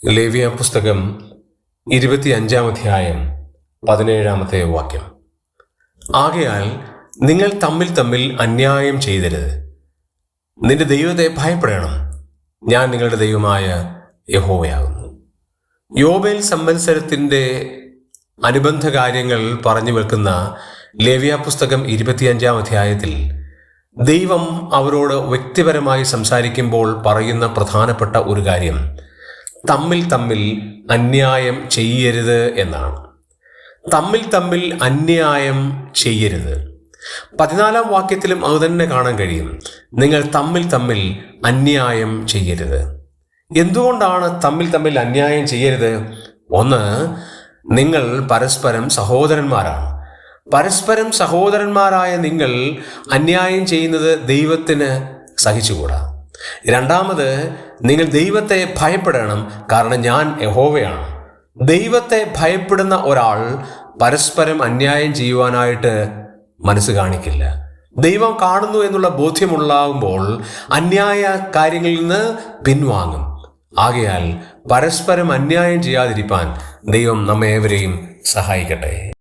ലേവ്യ പുസ്തകം 25-ാം അധ്യായം 17-ാമത്തെ വാക്യം. ആകയാൽ നിങ്ങൾ തമ്മിൽ അന്യായം ചെയ്തരുത്. നിന്റെ ദൈവത്തെ ഭയപ്പെടണം. ഞാൻ നിങ്ങളുടെ ദൈവമായ യഹോവയാകുന്നു. യോബേൽ സംവത്സരത്തിൻ്റെ അനുബന്ധ കാര്യങ്ങൾ പറഞ്ഞു വെക്കുന്ന ലേവ്യ പുസ്തകം 25-ാം അധ്യായത്തിൽ ദൈവം അവരോട് വ്യക്തിപരമായി സംസാരിക്കുമ്പോൾ പറയുന്ന പ്രധാനപ്പെട്ട ഒരു കാര്യം തമ്മിൽ അന്യായം ചെയ്യരുത് എന്നാണ്. തമ്മിൽ അന്യായം ചെയ്യരുത്. 14-ാം വാക്യത്തിലും അത് തന്നെ കാണാൻ കഴിയും. നിങ്ങൾ തമ്മിൽ അന്യായം ചെയ്യരുത്. എന്തുകൊണ്ടാണ് തമ്മിൽ അന്യായം ചെയ്യരുത്? ഒന്ന്, നിങ്ങൾ പരസ്പരം സഹോദരന്മാരാണ്. പരസ്പരം സഹോദരന്മാരായ നിങ്ങൾ അന്യായം ചെയ്യുന്നത് ദൈവത്തിന് സഹിച്ചുകൂടാ. രണ്ടാമത്, നിങ്ങൾ ദൈവത്തെ ഭയപ്പെടണം, കാരണം ഞാൻ യഹോവയാണ്. ദൈവത്തെ ഭയപ്പെടുന്ന ഒരാൾ പരസ്പരം അന്യായം ചെയ്യുവാനായിട്ട് മനസ്സ് കാണിക്കില്ല. ദൈവം കാണുന്നു എന്നുള്ള ബോധ്യമുണ്ടാകുമ്പോൾ അന്യായ കാര്യങ്ങളിൽ നിന്ന് പിൻവാങ്ങും. ആകയാൽ പരസ്പരം അന്യായം ചെയ്യാതിരിക്കാൻ ദൈവം നമ്മെ ഏവരെയും സഹായിക്കട്ടെ.